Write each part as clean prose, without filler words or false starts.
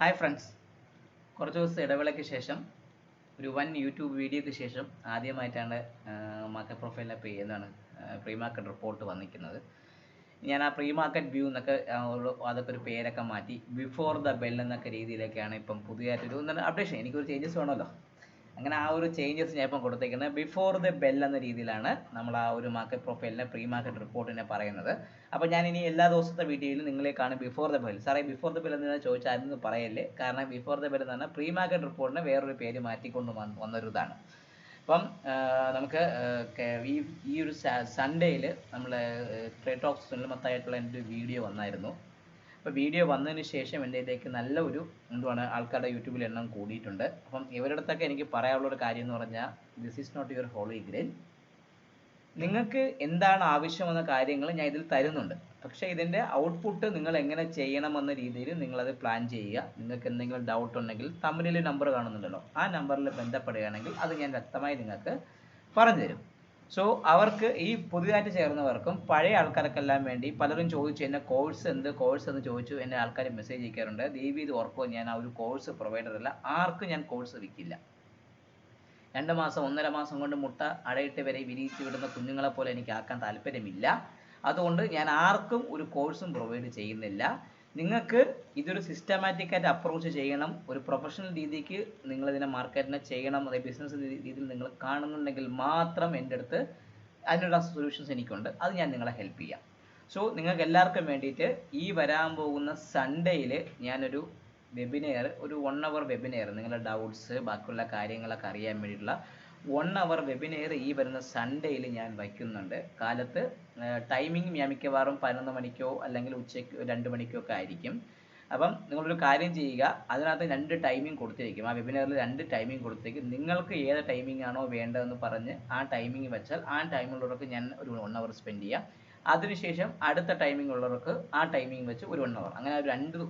Hi friends, കുറച്ച് ദിവസത്തെ ഇടവേളയ്ക്ക് ശേഷം ഒരു വൻ യൂട്യൂബ് വീഡിയോയ്ക്ക് ശേഷം ആദ്യമായിട്ടാണ് മാർക്കറ്റ് പ്രൊഫൈലിനെ പ്രീ മാർക്കറ്റ് റിപ്പോർട്ട് വന്നിരിക്കുന്നത്. ഞാൻ ആ പ്രീ മാർക്കറ്റ് വ്യൂ എന്നൊക്കെ അതൊക്കെ ഒരു പേരൊക്കെ മാറ്റി ബിഫോർ ദ ബെൽ എന്നൊക്കെ രീതിയിലേക്കാണ് ഇപ്പം പുതിയതായിട്ടൊരു അപ്ഡേഷൻ. എനിക്കൊരു ചേഞ്ചസ് വേണമല്ലോ, അങ്ങനെ ആ ഒരു ചേഞ്ചസ് ഞാൻ ഇപ്പം കൊടുത്തേക്കുന്നത് ബിഫോർ ദ ബെൽ എന്ന രീതിയിലാണ് നമ്മൾ ആ ഒരു മാർക്കറ്റ് പ്രൊഫൈലിനെ പ്രീ മാർക്കറ്റ് റിപ്പോർട്ടിനെ പറയുന്നത്. അപ്പോൾ ഞാൻ ഇനി എല്ലാ ദിവസത്തെ വീഡിയോയിലും നിങ്ങളെ കാണും ബിഫോർ ദ ബെൽ. സാറേ ബിഫോർ ദ ബെൽ എന്ന് ചോദിച്ചാൽ അതൊന്ന് പറയല്ലേ, കാരണം ബിഫോർ ദ ബെൽ എന്ന് പറഞ്ഞാൽ പ്രീ മാർക്കറ്റ് റിപ്പോർട്ടിന് വേറൊരു പേര് മാറ്റിക്കൊണ്ട് വന്നൊരു ഇതാണ്. അപ്പം നമുക്ക് ഈ ഒരു സൺഡേയിൽ നമ്മൾ ട്രേഡ് ടോക്സ് സുനിൽമത്തായിട്ടുള്ള എൻ്റെ ഒരു വീഡിയോ വന്നായിരുന്നു. അപ്പോൾ വീഡിയോ വന്നതിന് ശേഷം എൻ്റെ ഇതിലേക്ക് നല്ല ഒരു ആൾക്കാരുടെ യൂട്യൂബിൽ എണ്ണം കൂടിയിട്ടുണ്ട്. അപ്പം ഇവരുടെ അടുത്തൊക്കെ എനിക്ക് പറയാനുള്ളൊരു കാര്യം എന്ന് പറഞ്ഞാൽ, this is not your holy grain. നിങ്ങൾക്ക് എന്താണ് ആവശ്യമെന്ന കാര്യങ്ങൾ ഞാൻ ഇതിൽ തരുന്നുണ്ട്, പക്ഷേ ഇതിൻ്റെ ഔട്ട്പുട്ട് നിങ്ങൾ എങ്ങനെ ചെയ്യണമെന്ന രീതിയിൽ നിങ്ങളത് പ്ലാൻ ചെയ്യുക. നിങ്ങൾക്ക് എന്തെങ്കിലും ഡൗട്ട് ഉണ്ടെങ്കിൽ തമ്മിൽ നമ്പർ കാണുന്നുണ്ടല്ലോ, ആ നമ്പറിൽ ബന്ധപ്പെടുകയാണെങ്കിൽ അത് ഞാൻ വ്യക്തമായി നിങ്ങൾക്ക് പറഞ്ഞു തരും. സോ അവർക്ക് ഈ പുതിയതായിട്ട് ചേർന്നവർക്കും പഴയ ആൾക്കാർക്കെല്ലാം വേണ്ടി പലരും ചോദിച്ചു, എന്നെ കോഴ്സ് എന്ന് ചോദിച്ചു. എന്നെ ആൾക്കാർ മെസ്സേജ് അയക്കാറുണ്ട്. ദയവ് ഇത് ഓർക്കോ, ഞാൻ ആ ഒരു കോഴ്സ് പ്രൊവൈഡർ അല്ല, ആർക്കും ഞാൻ കോഴ്സ് വിൽക്കില്ല. 2 മാസം 1.5 മാസം കൊണ്ട് മുട്ട അടയിട്ട് വരെ വിരിയിച്ച് വിടുന്ന കുഞ്ഞുങ്ങളെ പോലെ എനിക്ക് ആക്കാൻ താല്പര്യമില്ല. അതുകൊണ്ട് ഞാൻ ആർക്കും ഒരു കോഴ്സും പ്രൊവൈഡ് ചെയ്യുന്നില്ല. നിങ്ങൾക്ക് ഇതൊരു സിസ്റ്റമാറ്റിക്കായിട്ട് അപ്രോച്ച് ചെയ്യണം, ഒരു പ്രൊഫഷണൽ രീതിക്ക് നിങ്ങളിതിനെ മാർക്കറ്റിനെ ചെയ്യണം, അതേ ബിസിനസ് രീതിയിൽ നിങ്ങൾ കാണുന്നുണ്ടെങ്കിൽ മാത്രം എൻ്റെ അടുത്ത് അതിനുള്ള സൊല്യൂഷൻസ് എനിക്കുണ്ട്, അത് ഞാൻ നിങ്ങളെ ഹെൽപ്പ് ചെയ്യാം. സോ നിങ്ങൾക്ക് എല്ലാവർക്കും വേണ്ടിയിട്ട് ഈ വരാൻ പോകുന്ന സൺഡേയിൽ ഞാനൊരു വെബിനെയർ, ഒരു 1 hour വെബിനെയർ, നിങ്ങളുടെ ഡൗട്ട്സ് ബാക്കിയുള്ള കാര്യങ്ങളൊക്കെ അറിയാൻ വേണ്ടിയിട്ടുള്ള 1 hour വെബിനെയർ ഈ വരുന്ന സൺഡേയിൽ ഞാൻ വയ്ക്കുന്നുണ്ട്. കാലത്ത് ടൈമിംഗ് ഞാൻ മിക്കവാറും 11 മണിക്കോ അല്ലെങ്കിൽ ഉച്ചയ്ക്ക് 2 മണിക്കോ ഒക്കെ ആയിരിക്കും. അപ്പം നിങ്ങളൊരു കാര്യം ചെയ്യുക, അതിനകത്ത് 2 ടൈമിംഗ് കൊടുത്തിരിക്കും. ആ വെബിനാറിൽ 2 ടൈമിംഗ് കൊടുത്തിരിക്കും. നിങ്ങൾക്ക് ഏത് ടൈമിംഗ് ആണോ വേണ്ടതെന്ന് പറഞ്ഞ് ആ ടൈമിംഗ് വെച്ചാൽ ആ ടൈമിലുള്ളവർക്ക് ഞാൻ ഒരു 1 hour സ്പെൻഡ് ചെയ്യാം. അതിനുശേഷം അടുത്ത ടൈമിംഗ് ഉള്ളവർക്ക് ആ ടൈമിംഗ് വെച്ച് ഒരു 1 hour, അങ്ങനെ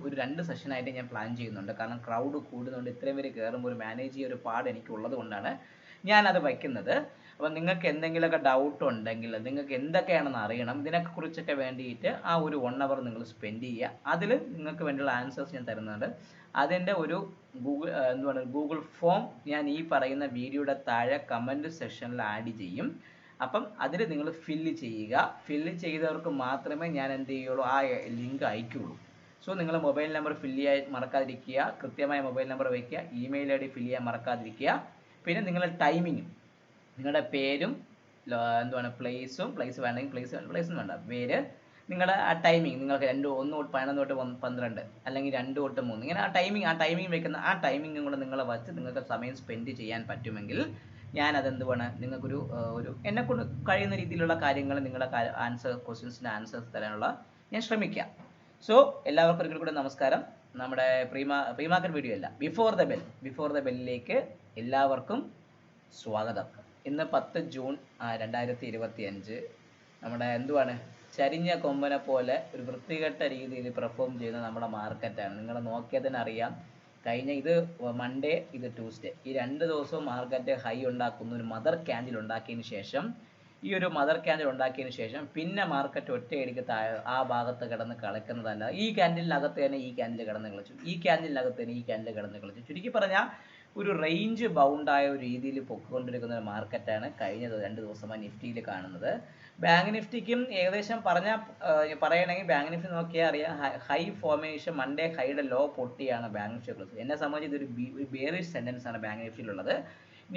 ഒരു രണ്ട് സെഷനായിട്ട് ഞാൻ പ്ലാൻ ചെയ്യുന്നുണ്ട്. കാരണം ക്രൗഡ് കൂടുന്നുണ്ട്, ഇത്രയും പേര് കയറുമ്പോൾ ഒരു മാനേജ് ചെയ്യുന്ന ഒരു പാട് എനിക്കുള്ളത് കൊണ്ടാണ് ഞാനത് വയ്ക്കുന്നത്. അപ്പം നിങ്ങൾക്ക് എന്തെങ്കിലുമൊക്കെ ഡൗട്ട് ഉണ്ടെങ്കിൽ, നിങ്ങൾക്ക് എന്തൊക്കെയാണെന്ന് അറിയണം, ഇതിനൊക്കെ കുറിച്ചൊക്കെ വേണ്ടിയിട്ട് ആ ഒരു 1 hour നിങ്ങൾ സ്പെൻഡ് ചെയ്യുക. അതിൽ നിങ്ങൾക്ക് വേണ്ടിയുള്ള ആൻസേഴ്സ് ഞാൻ തരുന്നുണ്ട്. അതിൻ്റെ ഒരു ഗൂഗിൾ ഫോം ഞാൻ ഈ പറയുന്ന വീഡിയോയുടെ താഴെ കമൻറ്റ് സെക്ഷനിൽ ആഡ് ചെയ്യും. അപ്പം അതിൽ നിങ്ങൾ ഫില്ല് ചെയ്യുക. ഫില്ല് ചെയ്തവർക്ക് മാത്രമേ ഞാൻ എന്ത് ചെയ്യുള്ളൂ, ആ ലിങ്ക് അയക്കുകയുള്ളൂ. സോ നിങ്ങൾ മൊബൈൽ നമ്പർ ഫില്ല് ചെയ്യാൻ മറക്കാതിരിക്കുക, കൃത്യമായ മൊബൈൽ നമ്പർ വയ്ക്കുക, ഇമെയിൽ ഐ ഡി ഫില്ല് ചെയ്യാൻ മറക്കാതിരിക്കുക. പിന്നെ നിങ്ങളുടെ ടൈമിങ്ങും, നിങ്ങളുടെ പേരും പ്ലേസ് വേണമെങ്കിൽ പ്ലേസും വേണ്ട, പേര്, നിങ്ങളുടെ ആ ടൈമിംഗ്, നിങ്ങൾക്ക് 1 തൊട്ട് 11 തൊട്ട് 12 അല്ലെങ്കിൽ 2 തൊട്ട് 3, ഇങ്ങനെ ആ ടൈമിംഗ് വെക്കുന്ന ആ ടൈമിംഗും കൂടെ നിങ്ങളെ വച്ച് നിങ്ങൾക്ക് സമയം സ്പെൻഡ് ചെയ്യാൻ പറ്റുമെങ്കിൽ ഞാൻ നിങ്ങൾക്കൊരു എന്നെക്കൊണ്ട് കഴിയുന്ന രീതിയിലുള്ള കാര്യങ്ങൾ, നിങ്ങളുടെ ക്വസ്റ്റ്യൻസിൻ്റെ ആൻസേഴ്സ് തരാനുള്ള ഞാൻ ശ്രമിക്കാം. സോ എല്ലാവർക്കും ഒരിക്കൽ കൂടെ നമസ്കാരം. നമ്മുടെ പ്രീ മാർക്കറ്റ് വീഡിയോ അല്ല, ബിഫോർ ദ ബെല്ലിലേക്ക് എല്ലാവർക്കും സ്വാഗതം. ഇന്ന് 10 ജൂൺ 2025. നമ്മുടെ ചരിഞ്ഞ കൊമ്പനെ പോലെ ഒരു വൃത്തികെട്ട രീതിയിൽ പെർഫോം ചെയ്യുന്ന നമ്മുടെ മാർക്കറ്റാണ്. നിങ്ങൾ നോക്കിയാൽ തന്നെ അറിയാം. കഴിഞ്ഞ ഇത് മൺഡേ, ഇത് ട്യൂസ്ഡേ, ഈ 2 ദിവസവും മാർക്കറ്റ് ഹൈ ഉണ്ടാക്കുന്ന ഒരു മദർ ക്യാൻഡിൽ ഉണ്ടാക്കിയതിന് ശേഷം പിന്നെ മാർക്കറ്റ് ഒറ്റയടിക്ക് ആ ഭാഗത്ത് കിടന്ന് കളിക്കുന്നതല്ല. ഈ ക്യാൻഡിലിനകത്ത് തന്നെ ഈ ക്യാൻഡിൽ കിടന്ന് കളിച്ചു. ചുരുക്കി പറഞ്ഞാൽ ഒരു റേഞ്ച് ബൗണ്ടായ ഒരു രീതിയിൽ പൊക്കൊണ്ടിരിക്കുന്ന ഒരു മാർക്കറ്റാണ് കഴിഞ്ഞ 2 ദിവസമായി നിഫ്റ്റിയിൽ കാണുന്നത്. ബാങ്ക് നിഫ്റ്റിക്കും ഏകദേശം പറയണമെങ്കിൽ ബാങ്ക് നിഫ്റ്റി നോക്കിയാൽ അറിയാം, ഹൈ ഫോർമേഷൻ, മൺഡേ ഹൈയുടെ ലോ പൊട്ടിയാണ് ബാങ്ക് നിഫ്റ്റി ക്ലോസ്. എന്നെ സംബന്ധിച്ച് ഇതൊരു ബെയറിഷ് സെൻറ്റൻസ് ആണ് ബാങ്ക് നിഫ്റ്റിയിലുള്ളത്.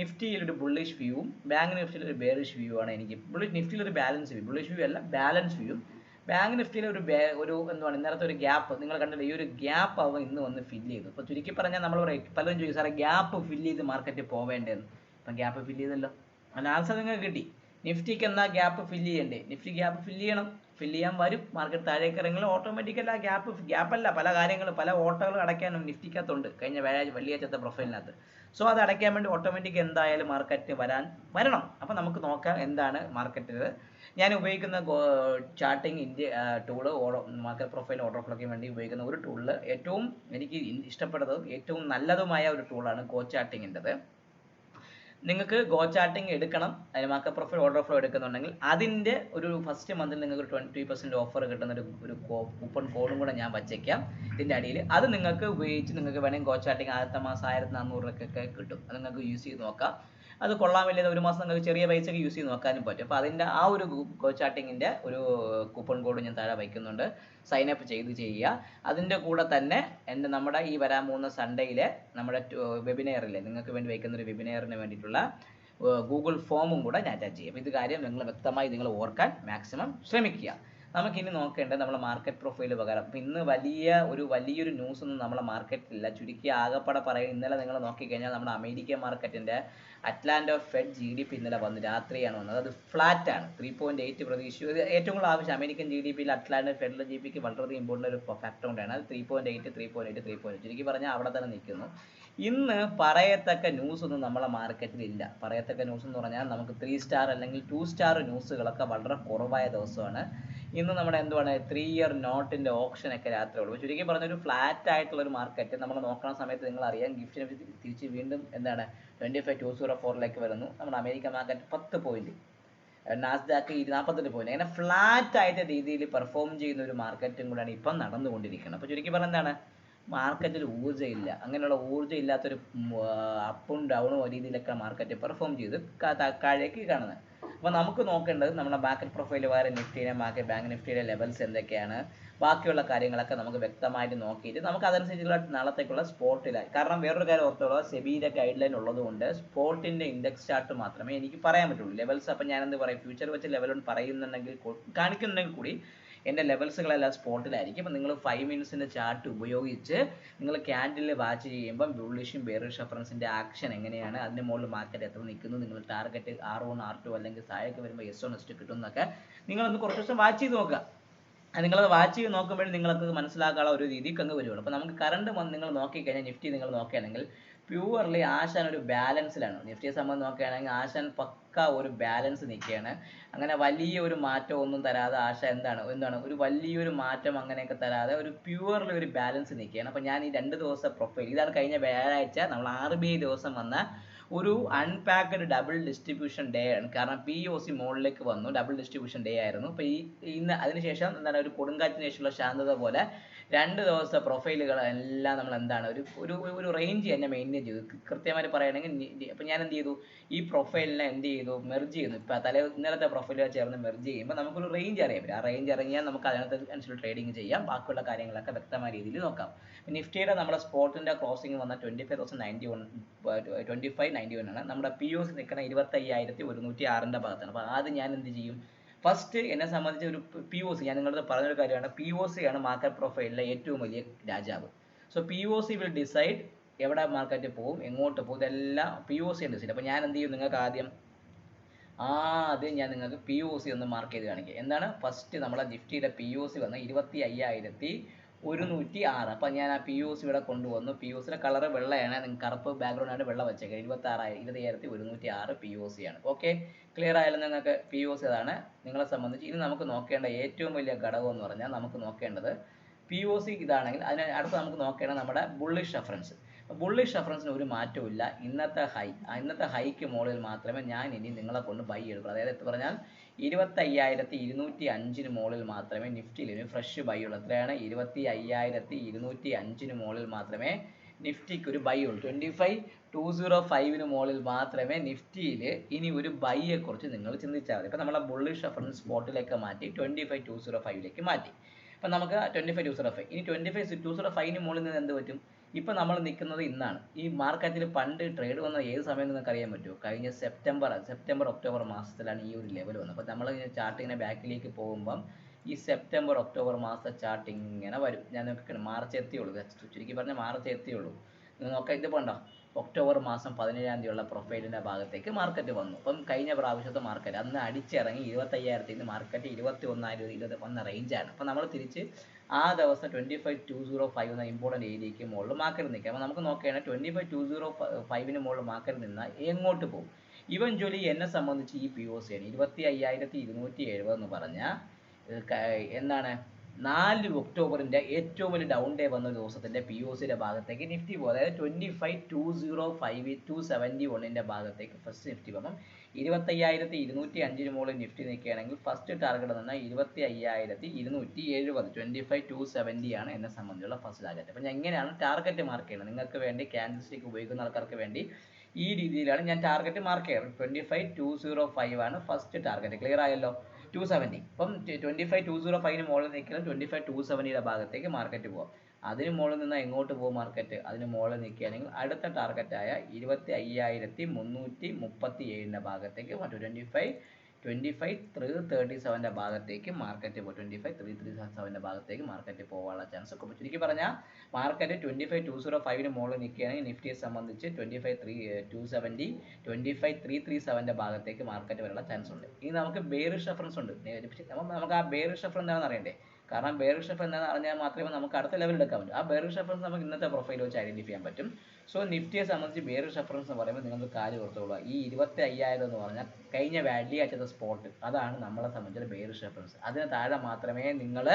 നിഫ്റ്റിയിൽ ഒരു ബുള്ളിഷ് വ്യൂവും ബാങ്ക് നിഫ്റ്റിയിൽ ഒരു ബെയറിഷ് വ്യൂ ആണ് എനിക്ക്. നിഫ്റ്റിയിൽ ഒരു ബാലൻസ് വ്യൂ, ബുള്ളിഷ് വ്യൂ അല്ല, ബാലൻസ് വ്യൂ. ബാങ്ക് നിഫ്റ്റിയിൽ ഒരു ഇന്നലത്തെ ഒരു ഗ്യാപ്പ് നിങ്ങൾ കണ്ടില്ല, ഈ ഒരു ഗ്യാപ്പ് അവ ഇന്ന് വന്ന് ഫില്ല് ചെയ്തു. ഇപ്പോൾ ചുരുക്കി പറഞ്ഞാൽ നമ്മൾ പലരും ചോദിക്കും, സാറേ ഗ്യാപ്പ് ഫില്ല് ചെയ്ത് മാർക്കറ്റ് പോവേണ്ടതെന്ന്. ഇപ്പം ഗ്യാപ്പ് ഫില്ല് ചെയ്തല്ലോ, അതിന് ആൻസർ നിങ്ങൾക്ക് കിട്ടി. നിഫ്റ്റിക്ക് എന്നാ ഗ്യാപ്പ് ഫില്ല് ചെയ്യണ്ടേ? നിഫ്റ്റി ഗ്യാപ്പ് ഫില്ല് ചെയ്യണം, ഫില്ല് ചെയ്യാൻ വരും. മാർക്കറ്റ് താഴേക്ക് ഇറങ്ങുമ്പോൾ ഓട്ടോമാറ്റിക്കല്ല ഗ്യാപ്പല്ല, പല കാര്യങ്ങളും, പല ഓട്ടകൾ അടയ്ക്കാനും നിഫ്റ്റിക്കകത്തുണ്ട് കഴിഞ്ഞ വെള്ളിയാഴ്ചത്തെ പ്രൊഫൈലിനകത്ത്. സോ അത് അടയ്ക്കാൻ വേണ്ടി ഓട്ടോമാറ്റിക് എന്തായാലും മാർക്കറ്റ് വരണം. അപ്പം നമുക്ക് നോക്കാം എന്താണ് മാർക്കറ്റിൽ. ഞാൻ ഉപയോഗിക്കുന്ന charting tool, market profile order ഫ്ലോയ്ക്ക് വേണ്ടി ഉപയോഗിക്കുന്ന ഒരു ടൂളിൽ ഏറ്റവും എനിക്ക് ഇഷ്ടപ്പെട്ടതും ഏറ്റവും നല്ലതുമായ ഒരു ടൂളാണ് ഗോ ചാർട്ടിങ്ങിൻ്റെത്. നിങ്ങൾക്ക് ഗോ ചാർട്ടിങ് എടുക്കണം, അതിന് മാർക്കറ്റ് പ്രൊഫൈൽ ഓർഡർ ഫ്ലോ എടുക്കുന്നുണ്ടെങ്കിൽ അതിൻ്റെ ഒരു ഫസ്റ്റ് മന്തിൽ നിങ്ങൾക്ക് 20% ഓഫർ കിട്ടുന്ന ഒരു കൂപ്പൺ കോഡും കൂടെ ഞാൻ വച്ചേക്കാം ഇതിൻ്റെ അടിയിൽ. അത് നിങ്ങൾക്ക് ഉപയോഗിച്ച് നിങ്ങൾക്ക് വേണമെങ്കിൽ ഗോ ചാർട്ടിങ് ആദ്യത്തെ മാസം 1400 രൂപയ്ക്കൊക്കെ കിട്ടും. അത് നിങ്ങൾക്ക് യൂസ് ചെയ്ത് നോക്കാം. അത് കൊള്ളാമില്ല, ഒരു മാസം നിങ്ങൾക്ക് ചെറിയ പൈസയ്ക്ക് യൂസ് ചെയ്ത് നോക്കാനും പറ്റും. അപ്പോൾ അതിൻ്റെ ആ ഒരു ഗോ ചാർട്ടിങ്ങിൻ്റെ ഒരു കൂപ്പൺ കോഡ് ഞാൻ താഴെ വയ്ക്കുന്നുണ്ട്, സൈൻ അപ്പ് ചെയ്യുക. അതിൻ്റെ കൂടെ തന്നെ നമ്മുടെ ഈ വരാൻ പോകുന്ന സൺഡേയിലെ നമ്മുടെ വെബിനെയറിലെ നിങ്ങൾക്ക് വേണ്ടി വയ്ക്കുന്ന ഒരു വെബിനെയറിന് വേണ്ടിയിട്ടുള്ള ഗൂഗിൾ ഫോമും കൂടെ ഞാൻ അറ്റാച്ച് ചെയ്യും. ഇത് കാര്യം വ്യക്തമായി നിങ്ങൾ ഓർക്കാൻ മാക്സിമം ശ്രമിക്കുക. നമുക്കിനി നോക്കേണ്ടത് നമ്മളെ മാർക്കറ്റ് പ്രൊഫൈൽ പകരം. അപ്പം ഇന്ന് വലിയൊരു ന്യൂസ് ഒന്നും നമ്മളെ മാർക്കറ്റിലില്ല. ചുരുക്കി ആകെപ്പാടെ പറയും, ഇന്നലെ നിങ്ങൾ നോക്കിക്കഴിഞ്ഞാൽ നമ്മുടെ അമേരിക്കൻ മാർക്കറ്റിൻ്റെ അറ്റ്ലാന്റ ഫെഡ് GDP ഇന്നലെ വന്ന് രാത്രിയാണ് വന്നത്. അത് ഫ്ലാറ്റ് ആണ്, 3.8 പ്രതീക്ഷിച്ചു. ഏറ്റവും കൂടുതൽ ആവശ്യം അമേരിക്കൻ GDP-യിൽ അറ്റ്ലാന്റ ഫെഡറൽ GDP-ക്ക് വളരെയധികം ഇമ്പോർട്ടൻ്റ് ഒരു ഫാക്ടർ കൊണ്ടാണ്. അത് 3.8 ചുരുക്കി പറഞ്ഞാൽ അവിടെ തന്നെ നിൽക്കുന്നു. ഇന്ന് പറയത്തക്ക ന്യൂസ് ഒന്നും നമ്മളെ മാർക്കറ്റിലില്ല. പറയത്തക്ക ന്യൂസ് എന്ന് പറഞ്ഞാൽ നമുക്ക് 3 സ്റ്റാർ അല്ലെങ്കിൽ 2 സ്റ്റാർ ന്യൂസുകളൊക്കെ വളരെ കുറവായ ദിവസമാണ്. ഇന്ന് നമ്മുടെ 3 ഇയർ നോട്ടിൻ്റെ ഓപ്ഷനൊക്കെ രാത്രി ഉള്ളൂ. ചുരുക്കി പറഞ്ഞൊരു ഫ്ലാറ്റ് ആയിട്ടുള്ള ഒരു മാർക്കറ്റ് നമ്മൾ നോക്കുന്ന സമയത്ത് നിങ്ങൾ അറിയാം, ഗിഫ്റ്റിനെ തിരിച്ച് വീണ്ടും 25,204 വരുന്നു. നമ്മുടെ American market 10 point, Nasdaq 48 point. അങ്ങനെ ഫ്ലാറ്റ് ആയിട്ട് രീതിയിൽ പെർഫോം ചെയ്യുന്ന ഒരു മാർക്കറ്റും കൂടെയാണ് ഇപ്പം നടന്നുകൊണ്ടിരിക്കുന്നത്. അപ്പോൾ ചുരുക്കി പറഞ്ഞാൽ മാർക്കറ്റിൽ ഊർജ്ജമില്ല. അങ്ങനെയുള്ള ഊർജ്ജം ഇല്ലാത്തൊരു അപ്പും ഡൗണും രീതിയിലൊക്കെ മാർക്കറ്റ് പെർഫോം ചെയ്ത് താഴേക്ക് കാണുന്നത്. അപ്പോൾ നമുക്ക് നോക്കേണ്ടത് നമ്മുടെ മാർക്കറ്റ് പ്രൊഫൈൽ വേറെ നിഫ്റ്റിയുടെ ബാങ്ക് നിഫ്റ്റിയുടെ ലെവൽസ് എന്തൊക്കെയാണ്, ബാക്കിയുള്ള കാര്യങ്ങളൊക്കെ നമുക്ക് വ്യക്തമായിട്ട് നോക്കിയിട്ട് നമുക്ക് അതനുസരിച്ചുള്ള നാളത്തേക്കുള്ള സ്പോട്ടിലായി. കാരണം വേറൊരു കാര്യം ഓർത്തോളൂ, സെബിയുടെ ഗൈഡ് ലൈൻ ഉള്ളതുകൊണ്ട് സ്പോട്ടിൻ്റെ ഇൻഡെക്സ് ചാർട്ട് മാത്രമേ എനിക്ക് പറയാൻ പറ്റുള്ളൂ. ലെവൽസ് അപ്പം ഞാൻ എന്ത് പറയും, ഫ്യൂച്ചർ വെച്ച് ലെവൽ പറയുന്നുണ്ടെങ്കിൽ കാണിക്കുന്നുണ്ടെങ്കിൽ കൂടി എൻ്റെ ലെവൽസുകളെല്ലാം സ്പോട്ടിലായിരിക്കും. അപ്പം നിങ്ങൾ 5 മിനിറ്റ്സിൻ്റെ ചാർട്ട് ഉപയോഗിച്ച് നിങ്ങൾ ക്യാൻഡിൽ വാച്ച് ചെയ്യുമ്പം ബുള്ളിഷും ബെയറിഷ് റെഫറൻസിൻ്റെ ആക്ഷൻ എങ്ങനെയാണ്, അതിൻ്റെ മുകളിൽ മാർക്കറ്റ് എത്ര നിൽക്കുന്നു, നിങ്ങൾ ടാർഗറ്റ് R1 R2 അല്ലെങ്കിൽ താഴേക്ക് വരുമ്പോൾ S1 S2 കിട്ടുന്നതൊക്കെ നിങ്ങളൊന്ന് കുറച്ച് ദിവസം വാച്ച് ചെയ്ത് നോക്കുക. നിങ്ങളത് വാച്ച് ചെയ്ത് നോക്കുമ്പോഴും നിങ്ങൾക്ക് മനസ്സിലാക്കാനുള്ള ഒരു രീതിക്ക് അങ്ങ് വരുള്ളൂ. അപ്പോൾ നമുക്ക് കറണ്ട് നിങ്ങൾ നോക്കിക്കഴിഞ്ഞാൽ നിഫ്റ്റി നിങ്ങൾ നോക്കുകയാണെങ്കിൽ പ്യൂർലി ആശാൻ ഒരു ബാലൻസിലാണ്. നിഫ്റ്റിയെ സംബന്ധിച്ച് നോക്കുകയാണെങ്കിൽ ആശാൻ പക്ക ഒരു ബാലൻസ് നിൽക്കുകയാണ്. അങ്ങനെ വലിയൊരു മാറ്റം ഒന്നും തരാതെ ആശ എന്താണ് ഒരു വലിയൊരു മാറ്റം അങ്ങനെയൊക്കെ തരാതെ ഒരു പ്യൂർലി ഒരു ബാലൻസ് നിൽക്കുകയാണ്. അപ്പോൾ ഞാൻ ഈ 2 ദിവസത്തെ പ്രൊഫൈൽ, ഇതാണ് കഴിഞ്ഞ വ്യാഴാഴ്ച നമ്മൾ RBI ദിവസം വന്ന ഒരു അൺപാക്ക്ഡ് ഡബിൾ ഡിസ്ട്രിബ്യൂഷൻ ഡേ ആണ്. കാരണം POC മുകളിലേക്ക് വന്നു, ഡബിൾ ഡിസ്ട്രിബ്യൂഷൻ ഡേ ആയിരുന്നു. അപ്പോൾ ഇന്ന് അതിനുശേഷം ഒരു കൊടുങ്കാറ്റിന് ശേഷമുള്ള ശാന്തത പോലെ 2 ദിവസത്തെ പ്രൊഫൈലുകൾ എല്ലാം നമ്മൾ ഒരു റേഞ്ച് തന്നെ മെയിൻറ്റെയിൻ ചെയ്തു. കൃത്യമായിട്ട് പറയുകയാണെങ്കിൽ അപ്പം ഞാൻ എന്ത് ചെയ്തു, ഈ പ്രൊഫൈലിനെ മെർജ് ചെയ്യുന്നു. ഇപ്പം ഇന്നലത്തെ പ്രൊഫൈലുകൾ ചേർന്ന് മെർജ് ചെയ്യുമ്പോൾ നമുക്കൊരു റേഞ്ച് അറിയാൻ പറ്റും. ആ റേഞ്ച് ഇറങ്ങിയാൽ നമുക്ക് അതിനനുസരിച്ച് ട്രേഡിങ് ചെയ്യാം, ബാക്കിയുള്ള കാര്യങ്ങളൊക്കെ വ്യക്തമായ രീതിയിൽ നോക്കാം. നിഫ്റ്റിയുടെ നമ്മുടെ സ്പോട്ടിൻ്റെ ക്ലോസിംഗ് വന്ന 25,091 ആണ്. നമ്മുടെ POC നിൽക്കുന്ന 25,106 ഭാഗത്താണ്. അപ്പോൾ ആദ്യം ഞാൻ എന്ത് ചെയ്യും, ഫസ്റ്റ് എന്നെ സംബന്ധിച്ച് ഒരു POC ഞാൻ നിങ്ങളോട് പറഞ്ഞൊരു കാര്യമാണ്, POC ആണ് മാർക്കറ്റ് പ്രൊഫൈലിലെ ഏറ്റവും വലിയ രാജാവ്. സോ POC വിൽ ഡിസൈഡ് എവിടെ മാർക്കറ്റ് പോകും, എങ്ങോട്ട് പോകും, ഇതെല്ലാം POC ഡിസൈഡ്. അപ്പോൾ ഞാൻ എന്ത് ചെയ്യും, നിങ്ങൾക്ക് ആദ്യം ഞാൻ നിങ്ങൾക്ക് POC ഒന്ന് മാർക്ക് ചെയ്ത് കാണിക്കുക. എന്താണ് ഫസ്റ്റ് നമ്മളെ നിഫ്റ്റിയുടെ POC വന്ന് 25,106. അപ്പം ഞാൻ ആ POC ഇവിടെ കൊണ്ടുവന്നു. POCയുടെ കളർ വെള്ളയാണ്, നിങ്ങൾക്ക് കറുപ്പ് ബാക്ക്ഗ്രൗണ്ട് ആയിട്ട് വെള്ള വെച്ചേക്കാം. 25,106 POC ആണ്. ഓക്കെ, ക്ലിയർ ആയാലും നിങ്ങൾക്ക് POC അതാണ് നിങ്ങളെ സംബന്ധിച്ച്. ഇനി നമുക്ക് നോക്കേണ്ട ഏറ്റവും വലിയ ഘടകം എന്ന് പറഞ്ഞാൽ നമുക്ക് നോക്കേണ്ടത് POC ഇതാണെങ്കിൽ അതിന് അടുത്ത് നമുക്ക് നോക്കേണ്ടത് നമ്മുടെ ബുള്ളിഷ് റെഫറൻസ്. ബുള്ളിഷ് റെഫറൻസിന് ഒരു മാറ്റവും ഇല്ല. ഇന്നത്തെ ഹൈക്ക് മുകളിൽ മാത്രമേ ഞാൻ ഇനി നിങ്ങളെ കൊണ്ട് ബൈ എടുക്കൂ. അതായത് എത്ര പറഞ്ഞാൽ 25,205 മുകളിൽ മാത്രമേ നിഫ്റ്റിയിൽ ഇനി ഫ്രഷ് ബൈ ഉള്ളൂ. എത്രയാണ്, 25,205 മുകളിൽ മാത്രമേ നിഫ്റ്റിക്ക് ഒരു ബൈ ഉള്ളൂ. 25,205 മുകളിൽ മാത്രമേ നിഫ്റ്റിയിൽ ഇനി ഒരു ബൈയെ കുറിച്ച് നിങ്ങൾ ചിന്തിച്ചാൽ മതി. ഇപ്പം നമ്മളെ ബുള്ളിഷ് റെഫറൻസ് സ്പോട്ടിലേക്ക് മാറ്റി 25,205 മാറ്റി. അപ്പം നമുക്ക് 25,205, ഇനി 25,205 മുകളിൽ നിന്ന് എന്ത് പറ്റും, ഇപ്പം നമ്മൾ നിൽക്കുന്നത് ഇന്നാണ്. ഈ മാർക്കറ്റിൽ പണ്ട് ട്രേഡ് വന്ന ഏത് സമയം നിങ്ങൾക്ക് അറിയാൻ പറ്റുമോ, കഴിഞ്ഞ സെപ്റ്റംബർ ഒക്ടോബർ മാസത്തിലാണ് ഈ ഒരു ലെവൽ വന്നത്. അപ്പോൾ നമ്മൾ ചാർട്ടിങ്ങനെ ബാക്കിലേക്ക് പോകുമ്പം ഈ സെപ്റ്റംബർ ഒക്ടോബർ മാസത്തെ ചാർട്ട് ഇങ്ങനെ വരും. ഞാൻ മാർച്ച് എത്തിയുള്ളൂ, ചുരുക്കി പറഞ്ഞാൽ മാർച്ച് എത്തിയുള്ളൂ. നിങ്ങൾ നോക്കാം, ഇത് പോണ്ടോ ഒക്ടോബർ മാസം 17-ാം തീയതിയുള്ള പ്രൊഫൈലിൻ്റെ ഭാഗത്തേക്ക് മാർക്കറ്റ് വന്നു. അപ്പം കഴിഞ്ഞ പ്രാവശ്യത്തെ മാർക്കറ്റ് അന്ന് അടിച്ചിറങ്ങി 25,000 മാർക്കറ്റ് 21,000 വന്ന റേഞ്ചാണ്. അപ്പം നമ്മൾ തിരിച്ച് ആ ദിവസം 25,205 എന്ന ഇമ്പോർട്ടൻ്റ് ഏരിയയ്ക്ക് മുകളിൽ മാർക്കറ്റ് നിൽക്കുക. അപ്പോൾ നമുക്ക് നോക്കുകയാണെങ്കിൽ 25,205 മുകളിൽ മാർക്കറ്റ് നിന്നാൽ എങ്ങോട്ട് പോകും. ഇവഞ്ച്വലി എന്നെ സംബന്ധിച്ച് ഈ POC ആണ് 25,270 എന്ന് പറഞ്ഞാൽ 4 ഒക്ടോബറിൻ്റെ ഏറ്റവും വലിയ ഡൗൺ ഡേ വന്ന ദിവസത്തിൻ്റെ POCയുടെ ഭാഗത്തേക്ക് നിഫ്റ്റി പോകും. അതായത് 25,205,271 ഭാഗത്തേക്ക് ഫസ്റ്റ് നിഫ്റ്റി പോകും. 25,205 മുകളിൽ നിഫ്റ്റി നിൽക്കുകയാണെങ്കിൽ ഫസ്റ്റ് ടാർഗറ്റ് എന്നാൽ 25,270. 25,270 ആണ് എന്നെ സംബന്ധിച്ചുള്ള ഫസ്റ്റ് ടാർഗറ്റ്. അപ്പം ഞാൻ എങ്ങനെയാണ് ടാർഗറ്റ് മാർക്ക് ചെയ്യുന്നത്? നിങ്ങൾക്ക് വേണ്ടി ക്യാൻഡിൽ സ്റ്റിക്ക് ഉപയോഗിക്കുന്ന ആൾക്കാർക്ക് വേണ്ടി ഈ രീതിയിലാണ് ഞാൻ ടാർഗറ്റ് മാർക്ക് ചെയ്യുന്നത്. 25,205 ആണ് ഫസ്റ്റ് ടാർഗറ്റ്. ക്ലിയർ ആയല്ലോ? 270. അപ്പം 25,205 മുകളിൽ നിൽക്കണം. 25,270 ഭാഗത്തേക്ക് മാർക്കറ്റ് പോകാം. അതിന് മുകളിൽ നിന്ന് എങ്ങോട്ട് പോകും മാർക്കറ്റ്? അതിന് മുകളിൽ നിൽക്കുകയാണെങ്കിൽ അടുത്ത ടാർഗറ്റായ 25,337 ഭാഗത്തേക്ക് മറ്റു 25,337 ഭാഗത്തേക്ക് മാർക്കറ്റ് പോകും. 25,337 ഭാഗത്തേക്ക് മാർക്കറ്റ് പോകാനുള്ള ചാൻസ് ഒക്കെ. ചുരുക്കി പറഞ്ഞാൽ മാർക്കറ്റ് 25,205 മുകളിൽ നിൽക്കുകയാണെങ്കിൽ നിഫ്റ്റിയെ സംബന്ധിച്ച് 25,270, 25,337 ഭാഗത്തേക്ക് മാർക്കറ്റ് വരാനുള്ള ചാൻസ് ഉണ്ട്. ഇനി നമുക്ക് ബെയറിഷ് റെഫറൻസ് ഉണ്ട്. നമുക്ക് ആ ബെയറിഷ് റെഫറൻസ് എന്താണെന്ന് അറിയണ്ടേ? കാരണം ബെയറിഷ് റെഫറൻസ് എന്താണെന്ന് അറിഞ്ഞാൽ മാത്രമേ നമുക്ക് അടുത്ത ലെവൽ എടുക്കാൻ പറ്റൂ. ആ ബെയറിഷ് റെഫറൻസ് നമുക്ക് ഇന്നത്തെ പ്രൊഫൈൽ വെച്ച് ഐഡന്റിഫൈ ചെയ്യാൻ പറ്റും. സോ നിഫ്റ്റിയെ സംബന്ധിച്ച് ബെയറിഷ് റെഫറൻസ് എന്ന് പറയുമ്പോൾ നിങ്ങൾക്ക് കാര്യം ഓർത്തോളൂ. ഈ 25,000 എന്ന് പറഞ്ഞാൽ കഴിഞ്ഞ വെള്ളിയാഴ്ചത്തെ സ്പോട്ട്, അതാണ് നമ്മളെ സംബന്ധിച്ചുള്ള ബെയറിഷ് റെഫറൻസ്. അതിന് താഴെ മാത്രമേ നിങ്ങൾ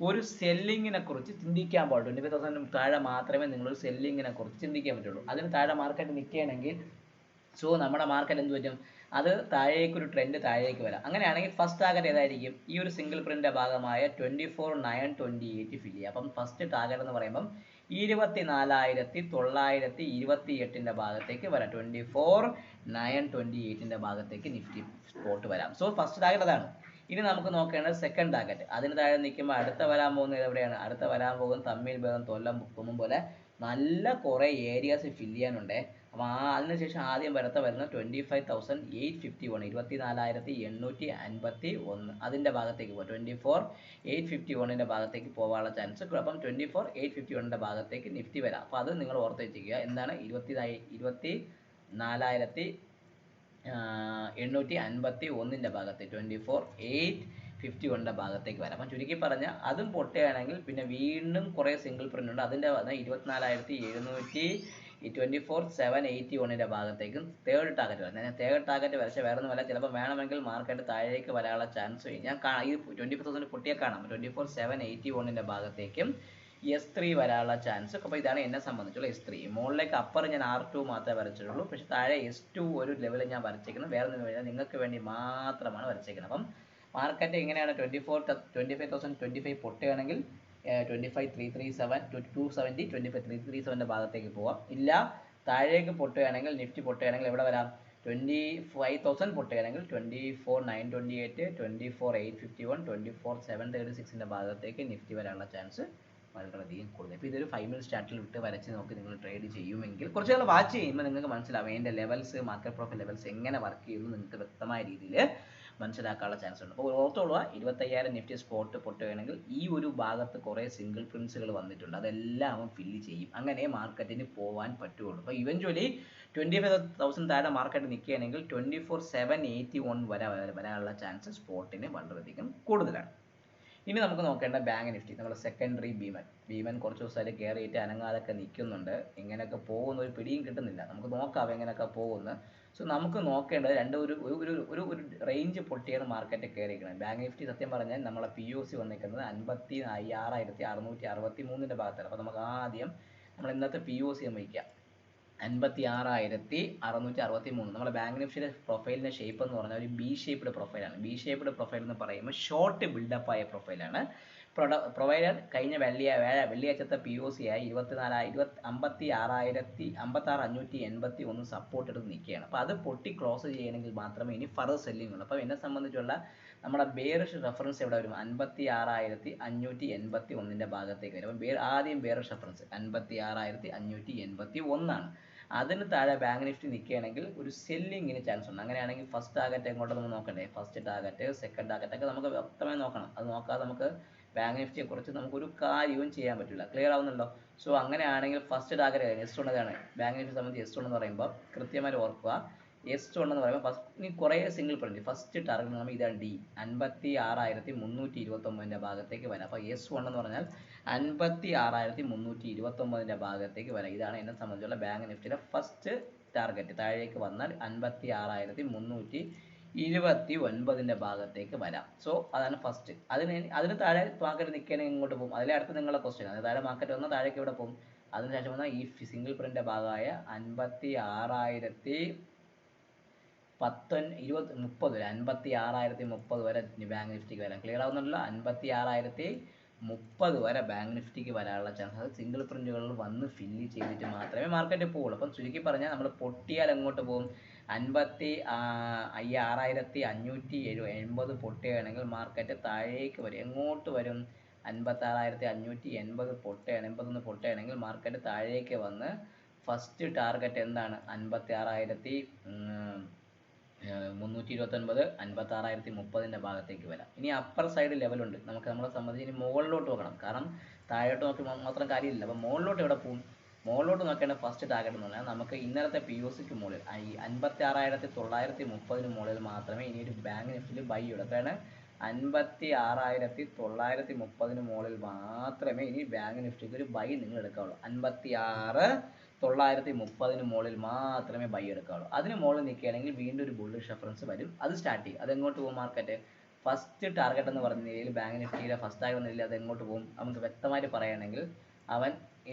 ഒരു സെല്ലിങ്ങിനെ കുറിച്ച് ചിന്തിക്കാൻ പാടുള്ളൂ. 25,000 താഴെ മാത്രമേ നിങ്ങൾ ഒരു സെല്ലിങ്ങിനെ കുറിച്ച് ചിന്തിക്കാൻ പറ്റുള്ളൂ. അതിന് താഴെ മാർക്കറ്റ് നിൽക്കുകയാണെങ്കിൽ സോ നമ്മുടെ മാർക്കറ്റ് എന്ത് പറ്റും? അത് താഴേക്കൊരു ട്രെൻഡ് താഴേക്ക് വരാം. അങ്ങനെയാണെങ്കിൽ ഫസ്റ്റ് ടാർഗറ്റ് ഏതായിരിക്കും? ഈ ഒരു സിംഗിൾ പ്രിന്റിന്റെ ഭാഗമായ 24,928 ഫില്ല് ചെയ്യുക. അപ്പം ഫസ്റ്റ് ടാർഗറ്റ് എന്ന് പറയുമ്പം 24,928 ഭാഗത്തേക്ക് വരാം. 24,928 ഭാഗത്തേക്ക് നിഫ്റ്റി സ്പോട്ട് വരാം. സോ ഫസ്റ്റ് ടാർഗറ്റ് അതാണ്. ഇനി നമുക്ക് നോക്കേണ്ടത് സെക്കൻഡ് ടാർഗറ്റ്. അതിന് താഴെ നിൽക്കുമ്പോൾ അടുത്ത വരാൻ പോകുന്നത് എവിടെയാണ്? അടുത്ത വരാൻ പോകുന്നത് തമ്മിൽ ഭേദം തൊല്ലം പൊങ്ങും പോലെ നല്ല കുറേ ഏരിയാസ് ഫില്ല് ചെയ്യാനുണ്ട്. അപ്പോൾ അതിനുശേഷം ആദ്യം വരുന്ന 25,851, 24,851 അതിൻ്റെ ഭാഗത്തേക്ക് പോകും. 24,851 ഭാഗത്തേക്ക് പോകാനുള്ള ചാൻസ്. അപ്പം 24,851 ഭാഗത്തേക്ക് നിഫ്റ്റി വരാം. അപ്പോൾ അത് നിങ്ങൾ ഓർത്ത് വെച്ചിരിക്കുക. എന്താണ്? 24,851 ഭാഗത്ത് 24,851 ഭാഗത്തേക്ക് വരാം. അപ്പം ചുരുക്കി പറഞ്ഞാൽ അതും പൊട്ടുകയാണെങ്കിൽ പിന്നെ വീണ്ടും കുറേ സിംഗിൾ പ്രിന്റ് ഉണ്ട്. അതിൻ്റെ 24,781 ഭാഗത്തേക്കും തേർഡ് ടാർഗറ്റ് വരാം. ഞാൻ തേർഡ് ടാർഗറ്റ് വരച്ച വേറെ ഒന്നുമല്ല. ചിലപ്പോൾ വേണമെങ്കിൽ മാർക്കറ്റ് താഴേക്ക് വരാനുള്ള ചാൻസ് ഞാൻ ഈ 24,000 പൊട്ടിയെ കാണാം. 24,781 ഭാഗത്തേക്കും S3 വരാനുള്ള ചാൻസ്. അപ്പോൾ ഇതാണ് എന്നെ സംബന്ധിച്ചുള്ള S3. മുകളിലേക്ക് അപ്പർ ഞാൻ R2 മാത്രമേ വരച്ചിട്ടുള്ളൂ. പക്ഷെ താഴെ S2 ഒരു ലെവൽ ഞാൻ വരച്ചേക്കുന്നത് വേറെ ഒന്നും വേണ്ട, നിങ്ങൾക്ക് വേണ്ടി മാത്രമാണ് വരച്ചേക്കുന്നത്. അപ്പം മാർക്കറ്റ് എങ്ങനെയാണ്? 25,025 പൊട്ടുകയാണെങ്കിൽ 25,337, 270, 25,337 ഭാഗത്തേക്ക് പോവാം. ഇല്ല താഴേക്ക് പൊട്ടുകയാണെങ്കിൽ നിഫ്റ്റി പൊട്ടുകയാണെങ്കിൽ എവിടെ വരാം? 25,000 പൊട്ടുകയാണെങ്കിൽ 24,928, 24,851, 24,736 ഭാഗത്തേക്ക് നിഫ്റ്റി വരാനുള്ള ചാൻസ് വളരെയധികം കൂടുതൽ. ഇപ്പോൾ ഇതൊരു 5 മിനിറ്റ് ചാർട്ടിൽ വിട്ട് വരച്ച് നോക്കി നിങ്ങൾ ട്രേഡ് ചെയ്യുമെങ്കിൽ കുറച്ച് നാൾ വാച്ച് ചെയ്യുമ്പോൾ നിങ്ങൾക്ക് മനസ്സിലാവും അതിൻ്റെ ലെവൽസ്, മാർക്കറ്റ് പ്രൊഫൈൽ ലെവൽസ് എങ്ങനെ വർക്ക് ചെയ്യുന്നു നിങ്ങൾക്ക് വ്യക്തമായ രീതിയിൽ മനസ്സിലാക്കാനുള്ള ചാൻസ് ഉണ്ട്. അപ്പോൾ ഓർത്തോളുക, 25,000 നിഫ്റ്റി സ്പോട്ട് പൊട്ടുകയാണെങ്കിൽ ഈ ഒരു ഭാഗത്ത് കുറേ സിംഗിൾ പ്രിൻസുകൾ വന്നിട്ടുണ്ട്. അതെല്ലാം അവൻ ഫില്ല് ചെയ്യും. അങ്ങനെ മാർക്കറ്റിന് പോകാൻ പറ്റുള്ളൂ. അപ്പോൾ ഇവഞ്ച്വലി 25,000 താഴെ മാർക്കറ്റ് നിൽക്കുകയാണെങ്കിൽ 24,781 വരാനുള്ള ചാൻസ് സ്പോട്ടിന് വളരെയധികം കൂടുതലാണ്. ഇനി നമുക്ക് നോക്കേണ്ട ബാങ്ക് നിഫ്റ്റി, നമ്മുടെ സെക്കൻഡറി ഭീമൻ കുറച്ച് ദിവസമായിട്ട് കയറിയിട്ട് അനങ്ങാതൊക്കെ നിൽക്കുന്നുണ്ട്. എങ്ങനെയൊക്കെ പോകുന്ന ഒരു പിടിയും കിട്ടുന്നില്ല. നമുക്ക് നോക്കാം എങ്ങനെയൊക്കെ പോകുന്നത്. സോ നമുക്ക് നോക്കേണ്ടത് ഒരു റേഞ്ച് പൊട്ടിയാണ് മാർക്കറ്റ് കയറിയിരിക്കുന്നത്. ബാങ്ക് നിഫ്റ്റി സത്യം പറഞ്ഞാൽ നമ്മളെ POC വന്നിരിക്കുന്നത് 56,663 ഭാഗത്താണ്. അപ്പോൾ നമുക്ക് ആദ്യം നമ്മൾ ഇന്നത്തെ POC വയ്ക്കാം. 56,663. നമ്മുടെ ബാങ്ക് നിഫ്റ്റിയുടെ പ്രൊഫൈലിൻ്റെ ഷേപ്പ് എന്ന് പറഞ്ഞാൽ ഒരു ബി ഷേപ്പ്ഡ് പ്രൊഫൈലാണ്. ബി ഷേപ്പ്ഡ് പ്രൊഫൈൽ എന്ന് പറയുമ്പോൾ ഷോർട്ട് ബിൽഡപ്പ് ആയ പ്രൊഫൈലാണ്. പ്രൊവൈഡർ കഴിഞ്ഞ വെള്ളിയാഴ്ചത്തെ POC ആയി 56,581 സപ്പോർട്ട് എടുത്ത് നിൽക്കുകയാണ്. അപ്പോൾ അത് പൊട്ടി ക്ലോസ് ചെയ്യണമെങ്കിൽ മാത്രമേ ഇനി ഫർദർ സെല്ലിംഗ് ഉള്ളൂ. അപ്പോൾ എന്നെ സംബന്ധിച്ചുള്ള നമ്മുടെ ബെയറിഷ് റെഫറൻസ് എവിടെ വരും? 56,581 ഭാഗത്തേക്ക് വരും. അപ്പം ആദ്യം ബെയറിഷ് റെഫറൻസ് 56,581 ആണ്. അതിന് താഴെ ബാങ്ക് നിഫ്റ്റി നിൽക്കുകയാണെങ്കിൽ ഒരു സെല്ലിങ്ങിന് ചാൻസ് ഉണ്ട്. അങ്ങനെയാണെങ്കിൽ ഫസ്റ്റ് ടാർഗറ്റ് എങ്ങോട്ടൊന്ന് നോക്കണ്ടേ? ഫസ്റ്റ് ടാർഗറ്റ്, സെക്കൻഡ് ടാർഗറ്റ് ഒക്കെ നമുക്ക് വ്യക്തമായി നോക്കണം. അത് നോക്കാതെ നമുക്ക് ബാങ്ക് നിഫ്റ്റിയെ കുറിച്ച് നമുക്കൊരു കാര്യവും ചെയ്യാൻ പറ്റില്ല. ക്ലിയർ ആവുന്നുണ്ടല്ലോ? സോ അങ്ങനെയാണെങ്കിൽ ഫസ്റ്റ് ടാർഗറ്റ് S1 ആണ്. ബാങ്ക് നിഫ്റ്റി സംബന്ധിച്ച് S1 എന്ന് പറയുമ്പോൾ കൃത്യമായിട്ട് ഓർക്കുക. S1 എന്ന് പറയുമ്പോൾ ഫസ്റ്റ് ഇനി കുറേ സിംഗിൾ പ്രിന്റ് ഫസ്റ്റ് ടാർഗറ്റ് നമ്മൾ ഇതാണ് D 56,329 ഭാഗത്തേക്ക് വരാം. അപ്പോൾ S1 എന്ന് പറഞ്ഞാൽ 56,329 ഭാഗത്തേക്ക് വരാം. ഇതാണ് എന്നെ സംബന്ധിച്ചുള്ള ബാങ്ക് നിഫ്റ്റിയുടെ ഫസ്റ്റ് ടാർഗറ്റ്. താഴേക്ക് വന്നാൽ 56,329 29ന്റെ ഭാഗത്തേക്ക് വരാം. സോ അതാണ് ഫസ്റ്റ്. അതിന് താഴെ മാർക്കറ്റ് നിൽക്കുകയാണെങ്കിൽ ഇങ്ങോട്ട് പോകും. അതിലെ അടുത്ത് നിങ്ങളുടെ ക്വസ്റ്റ്യൻ. അതിന് താഴെ മാർക്കറ്റ് വന്നാൽ താഴേക്ക് ഇവിടെ പോകും. അതിനുശേഷം വന്നാൽ ഈ സിംഗിൾ പ്രിന്റിന്റെ ഭാഗമായ 56,030 വരെ ബാങ്ക് നിഫ്റ്റിക്ക് വരാം. ക്ലിയർ ആവുന്നുണ്ടല്ലോ? 56,030 വരെ ബാങ്ക് നിഫ്റ്റിക്ക് വരാനുള്ള ചാൻസ്. അത് സിംഗിൾ പ്രിന്റുകളിൽ വന്ന് ഫില്ല് ചെയ്തിട്ട് മാത്രമേ മാർക്കറ്റ് പോകുള്ളൂ. അപ്പം ചുരുക്കി പറഞ്ഞാൽ നമ്മൾ പൊട്ടിയാൽ എങ്ങോട്ട് പോകും? 56,580 പൊട്ടുകയാണെങ്കിൽ മാർക്കറ്റ് താഴേക്ക് വരും. എങ്ങോട്ട് വരും? 56,580 പൊട്ടുകയാണെങ്കിൽ മാർക്കറ്റ് താഴേക്ക് വന്ന് ഫസ്റ്റ് ടാർഗറ്റ് എന്താണ്? 56,329, 56,030ന്റെ ഭാഗത്തേക്ക് വരാം. ഇനി അപ്പർ സൈഡ് ലെവലുണ്ട്. നമുക്ക് നമ്മളെ സംബന്ധിച്ച് ഇനി മുകളിലോട്ട് നോക്കണം. കാരണം താഴോട്ട് നോക്കി മാത്രം കാര്യമില്ല. അപ്പം മുകളിലോട്ട് എവിടെ പോകും? മുകളിലോട്ട് നോക്കേണ്ട ഫസ്റ്റ് ടാർഗറ്റ് എന്ന് പറഞ്ഞാൽ നമുക്ക് ഇന്നലത്തെ POCക്ക് മുകളിൽ 56,930 മുകളിൽ മാത്രമേ ഇനി ഒരു ബാങ്ക് നിഫ്റ്റിയിൽ ബൈ ഉള്ളൂ. കാരണം 56,930 മുകളിൽ മാത്രമേ ഇനി ബാങ്ക് നിഫ്റ്റിക്ക് ഒരു ബൈ നിങ്ങൾ എടുക്കാവുള്ളൂ. 56,930 മുകളിൽ മാത്രമേ ബൈ എടുക്കാവുള്ളൂ. അതിന് മുകളിൽ നിൽക്കുകയാണെങ്കിൽ വീണ്ടും ഒരു ബുള്ളിഷ് റെഫറൻസ് വരും. അത് സ്റ്റാർട്ട് ചെയ്യും. അതെങ്ങോട്ട് പോകും? മാർക്കറ്റ് ഫസ്റ്റ് ടാർഗറ്റ് എന്ന് പറഞ്ഞ നിലയിൽ ബാങ്ക് നിഫ്റ്റിയിലെ ഫസ്റ്റ് ടാർഗറ്റ് എന്ന നിലയിൽ അത് എങ്ങോട്ട് പോകും? നമുക്ക് വ്യക്തമായിട്ട് പറയുകയാണെങ്കിൽ അവൻ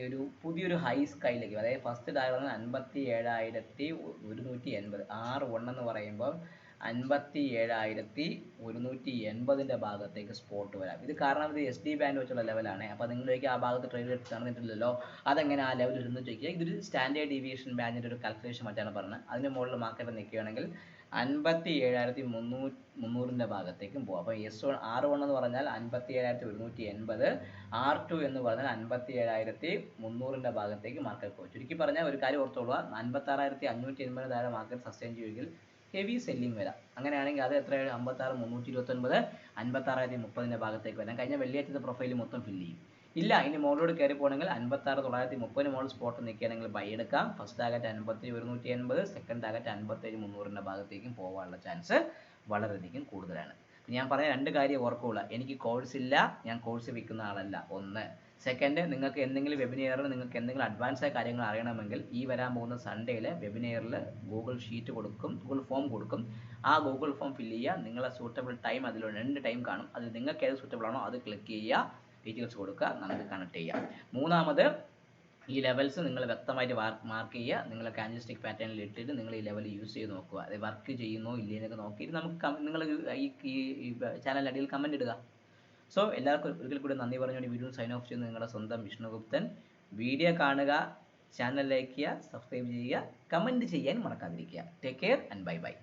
ഒരു പുതിയൊരു ഹൈ സ്കൈയിലേക്ക്, അതായത് ഫസ്റ്റ് ടാർഗറ്റ് 57,180, 6 എന്ന് പറയുമ്പോൾ 57,180ന്റെ ഭാഗത്തേക്ക് സ്പോട്ട് വരാം. ഇത് കാരണം ഇത് SD ബാൻഡ് വെച്ചുള്ള ലെവലാണ്. അപ്പോൾ നിങ്ങളിലേക്ക് ആ ഭാഗത്ത് ട്രേഡ് നടന്നിട്ടില്ലല്ലോ, അതെങ്ങനെ ആ ലെവൽ ഇരുന്ന് ചോദിക്കുക. ഇതൊരു സ്റ്റാൻഡേർഡ് ഡീവിയേഷൻ ബാൻഡിന്റെ ഒരു കാൽക്കുലേഷൻ മറ്റാണ് പറഞ്ഞത്. അതിന് മുകളിൽ മാർക്കറ്റ് നിൽക്കുകയാണെങ്കിൽ 57,300ന്റെ ഭാഗത്തേക്കും പോകും. അപ്പോൾ R1 എന്ന് പറഞ്ഞാൽ 57,180, R2 എന്ന് പറഞ്ഞാൽ 57,300ന്റെ ഭാഗത്തേക്ക് മാർക്കറ്റ് പോകും. ചുരുക്കി പറഞ്ഞാൽ ഒരു കാര്യം ഓർത്തോളുക, 56,580 താഴെ മാർക്കറ്റ് സസ്റ്റെയിൻ ചെയ്യുമെങ്കിൽ ഹെവി സെല്ലിംഗ് വരാം. അങ്ങനെയാണെങ്കിൽ അത് എത്രയാണ്? 56,329, 56,030ന്റെ ഭാഗത്തേക്ക് വരാം. കഴിഞ്ഞ വെള്ളിയാഴ്ചത്തെ പ്രൊഫൈൽ മൊത്തം ഫില്ല് ചെയ്യും. ഇല്ല, ഇനി മുകളിലോട്ട് കയറി പോകണമെങ്കിൽ 56,930 മുകളിൽ സ്പോട്ട് നിൽക്കുകയാണെങ്കിൽ ബൈ എടുക്കാം. ഫസ്റ്റ് ടാർഗറ്റ് 57,180, സെക്കൻഡ് ടാർഗറ്റ് 57,300ന്റെ ഭാഗത്തേക്കും പോകാനുള്ള ചാൻസ് വളരെയധികം കൂടുതലാണ്. ഞാൻ പറഞ്ഞ രണ്ട് കാര്യം ഓർക്കുക. എനിക്ക് കോഴ്സ് ഇല്ല, ഞാൻ കോഴ്സ് വിൽക്കുന്ന ആളല്ല. ഒന്ന്. സെക്കൻഡ്, നിങ്ങൾക്ക് എന്തെങ്കിലും വെബിനെയറിൽ നിങ്ങൾക്ക് എന്തെങ്കിലും അഡ്വാൻസായ കാര്യങ്ങൾ അറിയണമെങ്കിൽ ഈ വരാൻ പോകുന്ന സൺഡേയിൽ വെബിനെയറിൽ ഗൂഗിൾ ഷീറ്റ് കൊടുക്കും, ഗൂഗിൾ ഫോം കൊടുക്കും. ആ ഗൂഗിൾ ഫോം ഫില്ല് ചെയ്യുക. നിങ്ങളെ സൂട്ടബിൾ ടൈം അതിലുണ്ട്, 2 ടൈം കാണും. അതിൽ നിങ്ങൾക്ക് ഏത് സൂട്ടബിൾ ആണോ അത് ക്ലിക്ക് ചെയ്യുക, ഡീറ്റെയിൽസ് കൊടുക്കുക, നമുക്ക് കണക്ട് ചെയ്യാം. മൂന്നാമത്, ഈ ലെവൽസ് നിങ്ങൾ വ്യക്തമായിട്ട് മാർക്ക് ചെയ്യുക. നിങ്ങൾ കാൻഡിൽസ്റ്റിക് പാറ്റേണിൽ ഇട്ടിട്ട് നിങ്ങൾ ഈ ലെവൽ യൂസ് ചെയ്ത് നോക്കുക. അത് വർക്ക് ചെയ്യുന്നോ ഇല്ലയെന്നൊക്കെ നോക്കിയിട്ട് നമുക്ക് നിങ്ങൾ ഈ ചാനൽ അടിയിൽ കമൻറ്റ് ഇടുക. സോ എല്ലാവർക്കും ഒരിക്കൽ കൂടി നന്ദി പറഞ്ഞുകൊണ്ട് വീഡിയോ സൈൻ ഓഫ് ചെയ്യുന്ന നിങ്ങളുടെ സ്വന്തം വിഷ്ണുഗുപ്തൻ. വീഡിയോ കാണുക, ചാനൽ ലൈക്ക് ചെയ്യുക, സബ്സ്ക്രൈബ് ചെയ്യുക, കമൻറ്റ് ചെയ്യാൻ മറക്കാതിരിക്കുക. Take care and bye bye.